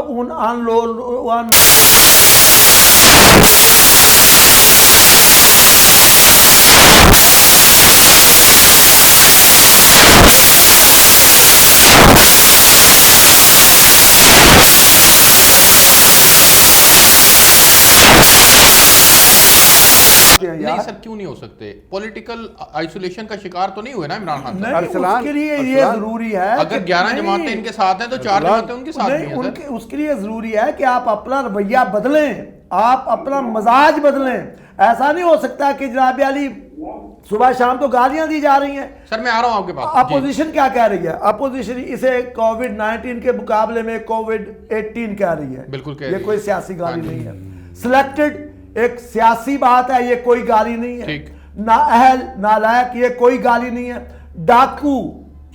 نہیں سر، کیوں نہیں ہو سکتے؟ پولیٹیکل آئسولیشن کا شکار تو نہیں ہوئے نا عمران خان؟ اس کے لیے یہ ضروری ہے، اگر 11 جماعتیں ان کے ساتھ ہیں تو 4 جماعتیں ان کے ساتھ بھی ہیں سر۔ اس کے لیے ضروری ہے کہ آپ اپنا رویہ بدلیں، آپ اپنا مزاج بدلیں۔ ایسا نہیں ہو سکتا کہ جناب علی صبح شام تو گالیاں دی جا رہی ہیں۔ سر میں آ رہا ہوں آپ کے پاس۔ اپوزیشن کیا کہہ رہی ہے؟ اپوزیشن اسے کووڈ-19 کے مقابلے میں کووڈ-18 کہہ رہی ہے۔ بالکل کہہ یہ رہی ہے، کوئی سیاسی گالی نہیں ہے۔ سلیکٹڈ ایک سیاسی بات ہے، یہ کوئی گالی نہیں ہے۔ نااہل، نالائق، یہ کوئی گالی نہیں ہے۔ ڈاکو،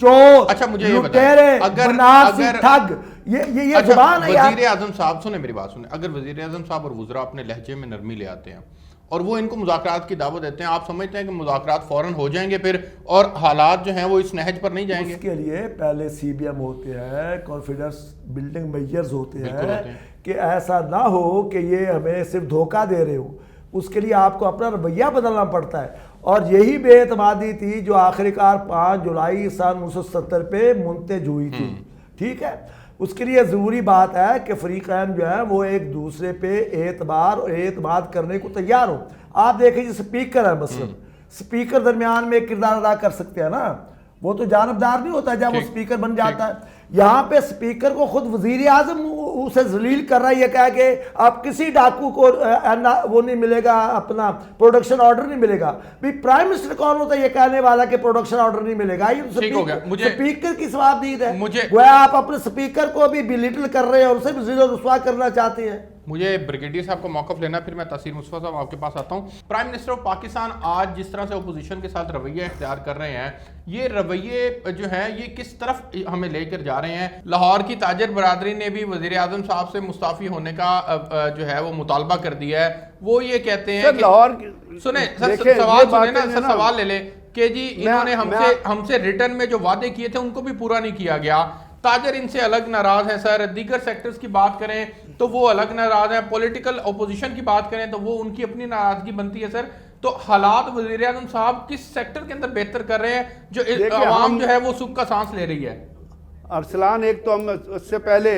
چور، اچھا مجھے یہ لٹیرے، بناسی، ٹھگ، یہ زبان ہے یار۔ وزیر اعظم صاحب سنیں میری بات سنیں، اگر وزیر اعظم صاحب اور وزراء اپنے لہجے میں نرمی لے آتے ہیں اور وہ ان کو مذاکرات کی دعوت دیتے ہیں، آپ سمجھتے ہیں کہ مذاکرات فوراً ہو جائیں گے پھر، اور حالات جو ہیں وہ اس نہج پر نہیں جائیں گے؟ اس کے لیے پہلے سی بی ایم ہوتے ہیں، کانفیڈنس بلڈنگ میئرز ہوتے ہیں کہ ایسا نہ ہو کہ یہ ہمیں صرف دھوکہ دے رہے ہو۔ اس کے لیے آپ کو اپنا رویہ بدلنا پڑتا ہے، اور یہی بے اعتمادی تھی جو آخرکار 5 جولائی سن 1970 پہ منتج ہوئی تھی۔ ٹھیک ہے، اس کے لیے ضروری بات ہے کہ فریقین جو ہیں وہ ایک دوسرے پہ اعتبار اور اعتماد کرنے کو تیار ہو۔ آپ دیکھیں جی اسپیکر ہے مثلا، اسپیکر درمیان میں کردار ادا کر سکتے ہیں نا، وہ تو جانبدار نہیں ہوتا جب وہ اسپیکر بن جاتا ہے۔ یہاں پہ اسپیکر کو خود وزیر اعظم اسے ذلیل کر رہا ہے، یہ کہا کہ آپ کسی ڈاکو کو وہ نہیں ملے گا، اپنا پروڈکشن آرڈر نہیں ملے گا۔ بھی پرائم منسٹر کون ہوتا ہے یہ کہنے والا کہ پروڈکشن آرڈر نہیں ملے گا؟ یہ اسپیکر کی ثوابدید ہے، گویا آپ اپنے اسپیکر کو بھی بلیٹل کر رہے ہیں اور اسے بھی ذل و رسوا کرنا چاہتے ہیں۔ مجھے بریگیڈیئر صاحب کو موقف لینا، پھر میں تاثیر مصطفیٰ صاحب آپ کے پاس آتا ہوں۔ پرائم منسٹر آف پاکستان آج جس طرح سے اپوزیشن کے ساتھ رویہ اختیار کر رہے ہیں، یہ رویے جو ہیں یہ کس طرف ہمیں لے کر جا رہے ہیں؟ لاہور کی تاجر برادری نے بھی وزیر اعظم صاحب سے مستعفی ہونے کا جو ہے وہ مطالبہ کر دیا ہے۔ وہ یہ کہتے ہیں کہ سنیں سر، سوال سنیں نا سر، سوال لے لیں کہ جی انہوں نے ہم سے ریٹرن میں جو وعدے کیے تھے ان کو بھی پورا نہیں کیا گیا۔ تاجر ان سے الگ ناراض ہیں سر، دیگر سیکٹرز کی بات کریں تو وہ الگ ناراض ہیں، پولیٹیکل اپوزیشن کی بات کریں تو وہ ان کی اپنی ناراضگی بنتی ہے سر۔ تو حالات وزیر اعظم صاحب کس سیکٹر کے اندر بہتر کر رہے ہیں جو عوام جو ہے وہ سکھ کا سانس لے رہی ہے؟ ارسلان، ایک تو ہم اس سے پہلے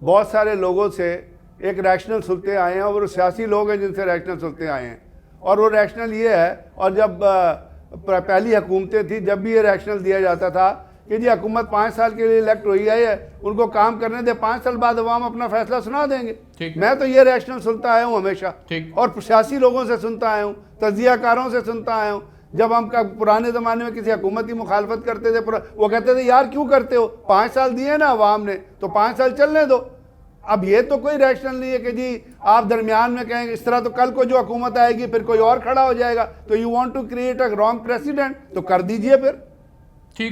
بہت سارے لوگوں سے ایک ریشنل سنتے آئے ہیں، اور وہ سیاسی لوگ ہیں جن سے ریشنل سنتے آئے ہیں، اور وہ ریشنل یہ ہے، اور جب پہلی حکومتیں تھیں جب بھی یہ ریشنل دیا جاتا تھا کہ جی حکومت 5 سال کے لیے الیکٹ ہوئی ہے، ان کو کام کرنے دے، 5 سال بعد عوام اپنا فیصلہ سنا دیں گے۔ میں تو یہ ریشنل سنتا آیا ہوں ہمیشہ، اور سیاسی لوگوں سے سنتا آیا ہوں، تجزیہ کاروں سے سنتا آیا ہوں۔ جب ہم پرانے زمانے میں کسی حکومت کی مخالفت کرتے تھے، وہ کہتے تھے یار کیوں کرتے ہو، 5 سال دیے نا عوام نے تو 5 سال چلنے دو۔ اب یہ تو کوئی ریشنل نہیں ہے کہ جی آپ درمیان میں کہیں اس طرح تو کل کو جو حکومت آئے گی پھر کوئی اور کھڑا ہو جائے گا، تو you want to create a wrong president, تو کر دیجئے پھر،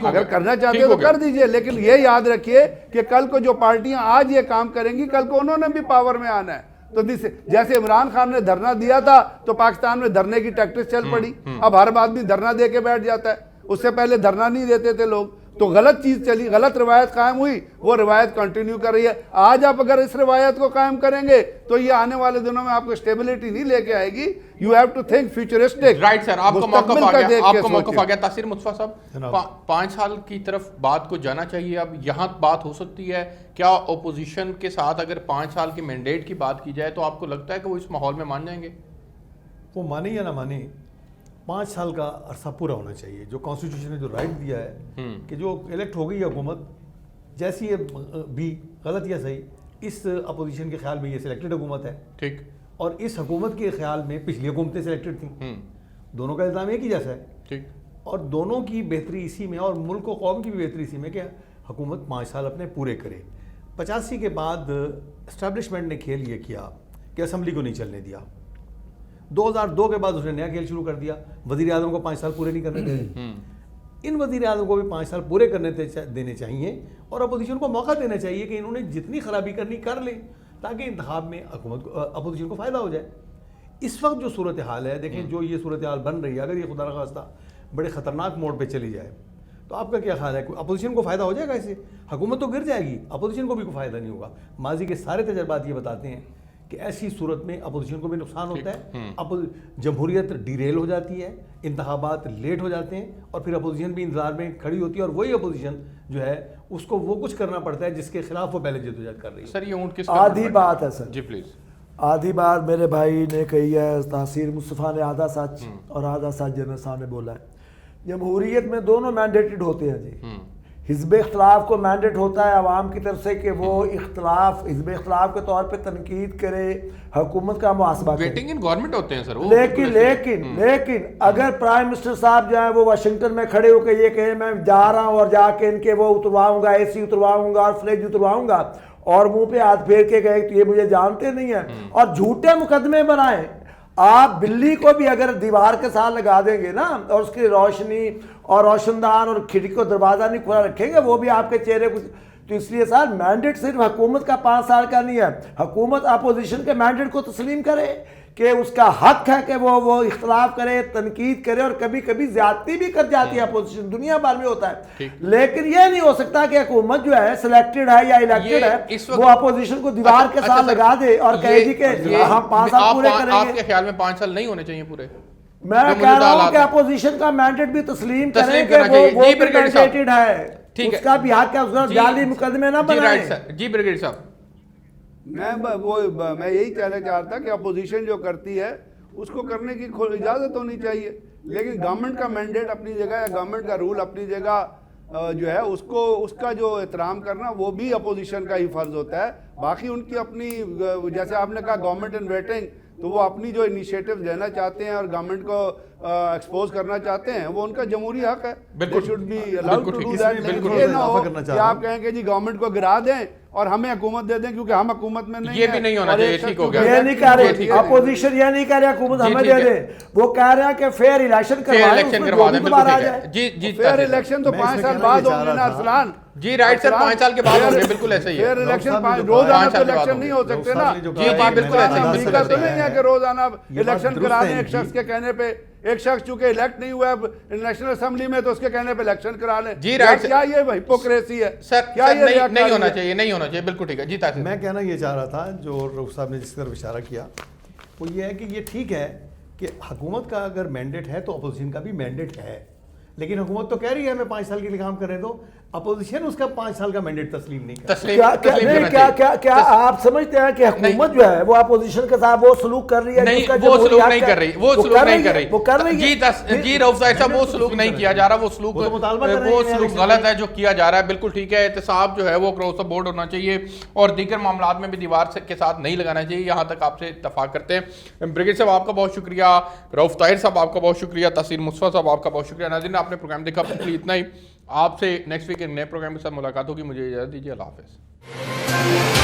اگر کرنا چاہتے ہو تو کر دیجئے، لیکن یہ یاد رکھیے کہ کل کو جو پارٹیاں آج یہ کام کریں گی کل کو انہوں نے بھی پاور میں آنا ہے۔ تو جیسے عمران خان نے دھرنا دیا تھا تو پاکستان میں دھرنے کی ٹیکٹس چل پڑی، اب ہر آدمی دھرنا دے کے بیٹھ جاتا ہے، اس سے پہلے دھرنا نہیں دیتے تھے لوگ۔ تو غلط چیز چلی, غلط روایت قائم ہوئی, وہ روایت کنٹینیو کر رہی ہے. آج آپ اگر اس روایت کو قائم کریں گے تو یہ آنے والے دنوں میں آپ کو اسٹیبلٹی نہیں لے کے آئے گی. You have to think futuristic. Right sir, آپ کو موقف آ گیا, آپ کو موقف آ گیا. تاثیر مصطفیٰ صاحب, 5 سال کی طرف بات کو جانا چاہیے. اب یہاں بات ہو سکتی ہے کیا اپوزیشن کے ساتھ اگر 5 سال کے مینڈیٹ کی بات کی جائے تو آپ کو لگتا ہے کہ وہ اس ماحول میں مان جائیں گے؟ وہ مانے یا نہ مانے, 5 سال کا عرصہ پورا ہونا چاہیے. جو کانسٹیٹیوشن نے جو رائٹ دیا ہے کہ جو الیکٹ ہو گئی حکومت, جیسی بھی غلط یا صحیح, اس اپوزیشن کے خیال میں یہ سلیکٹڈ حکومت ہے, ٹھیک, اور اس حکومت کے خیال میں پچھلی حکومتیں سلیکٹڈ تھیں. دونوں کا الزام ایک ہی جیسا ہے, ٹھیک, اور دونوں کی بہتری اسی میں, اور ملک و قوم کی بھی بہتری اسی میں کہ حکومت 5 سال اپنے پورے کرے. 85 کے بعد اسٹیبلشمنٹ نے کھیل یہ کیا کہ اسمبلی کو نہیں چلنے دیا. 2002 کے بعد اس نے نیا کھیل شروع کر دیا, وزیر اعظم کو 5 سال پورے نہیں کرنے دے. ان وزیر اعظم کو بھی 5 سال پورے کرنے دینے چاہیے, اور اپوزیشن کو موقع دینا چاہیے کہ انہوں نے جتنی خرابی کرنی کر لیں تاکہ انتخاب میں اپوزیشن کو فائدہ ہو جائے. اس وقت جو صورتحال ہے, دیکھیں جو یہ صورتحال بن رہی ہے, اگر یہ خدا نخواستہ بڑے خطرناک موڑ پہ چلی جائے تو آپ کا کیا خیال ہے؟ اپوزیشن کو فائدہ ہو جائے گا اس سے؟ حکومت تو گر جائے گی, اپوزیشن کو بھی کوئی فائدہ نہیں ہوگا. ماضی کے سارے تجربات یہ بتاتے ہیں کہ ایسی صورت میں اپوزیشن کو بھی نقصان ہوتا ہے, جمہوریت ڈیریل ہو جاتی ہے, انتخابات لیٹ ہو جاتے ہیں, اور پھر اپوزیشن بھی انتظار میں کھڑی ہوتی ہے, اور وہی اپوزیشن جو ہے اس کو وہ کچھ کرنا پڑتا ہے جس کے خلاف وہ پہلے جدوجہد کر رہی ہے. سر یہ اونٹ کس آدھی بات ہے سر, جی پلیز. آدھی بات میرے بھائی نے کہی ہے, تاثیر مصطفیٰ نے آدھا سچ اور آدھا سچ جنرل صاحب نے بولا ہے. جمہوریت میں دونوں مینڈیٹڈ ہوتے ہیں جی. حزب اختلاف کو مینڈیٹ ہوتا ہے عوام کی طرف سے کہ وہ اختلاف حزب اختلاف کے طور پہ تنقید کرے, حکومت کا محاسبہ کرے. ویٹنگ ان گورنمنٹ ہوتے ہیں سر وہ. لیکن اگر پرائم منسٹر صاحب جو ہیں وہ واشنگٹن میں کھڑے ہو کے یہ کہیں میں جا رہا ہوں اور جا کے ان کے وہ اترواؤں گا, اے سی اترواؤں گا اور فریج اترواؤں گا, اور منہ پہ ہاتھ پھیر کے گئے تو یہ مجھے جانتے نہیں ہیں, اور جھوٹے مقدمے بنائیں. آپ بلی کو بھی اگر دیوار کے ساتھ لگا دیں گے نا, اور اس کی روشنی اور روشن دان اور کھڑکی کو دروازہ نہیں کھلا رکھیں گے, وہ بھی آپ کے چہرے کو. تو اس لیے سر مینڈیٹ صرف حکومت کا 5 سال کا نہیں ہے, حکومت اپوزیشن کے مینڈیٹ کو تسلیم کرے کہ اس کا حق ہے کہ وہ اختلاف کرے, تنقید کرے, اور کبھی کبھی زیادتی بھی کر جاتی ہے اپوزیشن, دنیا بھر میں ہوتا ہے. لیکن یہ نہیں ہو سکتا کہ حکومت جو ہے سلیکٹڈ ہے یا الیکٹڈ ہے وہ اپوزیشن کو دیوار کے ساتھ لگا دے اور کہے جی کہ ہم 5 سال پورے کریں گے. آپ کے خیال میں 5 سال نہیں ہونے چاہیے پورے؟ میں کہہ رہا ہوں کہ اپوزیشن کا مینڈیٹ بھی تسلیم کریں کہ وہ مینڈیٹڈ ہے, اس کا بھی حق ہے, اس کا جعلی مقدمے نہ بنائیں. جی بریگیڈیئر صاحب, میں یہی کہنا چاہتا کہ اپوزیشن جو کرتی ہے اس کو کرنے کی اجازت ہونی چاہیے, لیکن گورنمنٹ کا مینڈیٹ اپنی جگہ یا گورنمنٹ کا رول اپنی جگہ جو ہے اس کا جو احترام کرنا وہ بھی اپوزیشن کا ہی فرض ہوتا ہے. باقی ان کی اپنی, جیسے آپ نے کہا گورنمنٹ ان ویٹنگ, تو وہ اپنی جو انیشیٹو لینا چاہتے ہیں اور گورنمنٹ کو ایکسپوز کرنا چاہتے ہیں وہ ان کا جمہوری حق ہے. آپ کہیں کہ جی گورنمنٹ کو گرا دیں اور ہمیں حکومت دے دیں کیونکہ ہم حکومت میں نہیں, یہ بھی نہیں ہونا چاہیے. ٹھیک ہو گیا, یہ نہیں کہہ رہے اپوزیشن, یہ نہیں کہہ رہے حکومت ہمیں دے دیں, وہ کہہ رہے ہیں کہ فیئر الیکشن کروا دیں. جی فیئر الیکشن تو 5 سال بعد ہوں گے نا ارسلان. جی رائٹ سر, 5 سال کے بعد ہوں گے, بالکل ایسا ہی ہے. فیئر الیکشن روزانہ تو الیکشن نہیں ہو سکتے نا. جی بالکل ایسا ہی تو نہیں ہے کہ روزانہ الیکشن کرا دیں ایک شخص کے کہنے پہ. ایک شخص چونکہ الیکٹ نہیں ہوا ہے نیشنل اسمبلی میں تو اس کے کہنے پہ الیکشن کرا لیں. جی رائٹ, کیا یہ ہپوکریسی ہے؟ سر نہیں ہونا چاہیے, نہیں ہونا چاہیے, بالکل ٹھیک ہے. جی تاثیر, میں کہنا یہ چاہ رہا تھا جو رؤف صاحب نے جس طرف اشارہ کیا وہ یہ ہے کہ یہ ٹھیک ہے کہ حکومت کا اگر مینڈیٹ ہے تو اپوزیشن کا بھی مینڈیٹ ہے, لیکن حکومت تو کہہ رہی ہے ہمیں 5 سال کے لیے کام کرنے دو, اپوزیشن اس کا 5 سال کا مینڈیٹ تسلیم نہیں کرتی. کیا آپ سمجھتے ہیں کہ حکومت جو ہے وہ اپوزیشن کے ساتھ وہ سلوک کر رہی ہے؟ نہیں, وہ سلوک نہیں کر رہی, وہ سلوک نہیں کر رہی. جی رؤف صاحب, وہ سلوک نہیں کیا جا رہا, وہ سلوک غلط ہے جو کیا جا رہا ہے. بالکل ٹھیک ہے, احتساب جو ہے وہ اکراس دی بورڈ ہونا چاہیے اور دیگر معاملات میں بھی دیوار کے ساتھ نہیں لگانا چاہیے. یہاں تک آپ سے اتفاق کرتے ہیں. بریگیڈیئر صاحب آپ کا بہت شکریہ, رؤف طاہر صاحب آپ کا بہت شکریہ, تاثیر مصطفیٰ صاحب آپ کا بہت شکریہ. ناظرین آپ نے پروگرام دیکھا, اتنا ہی. آپ سے نیکسٹ ویک ایک نئے پروگرام کے ساتھ ملاقات ہوگی. مجھے اجازت دیجیے, اللہ حافظ.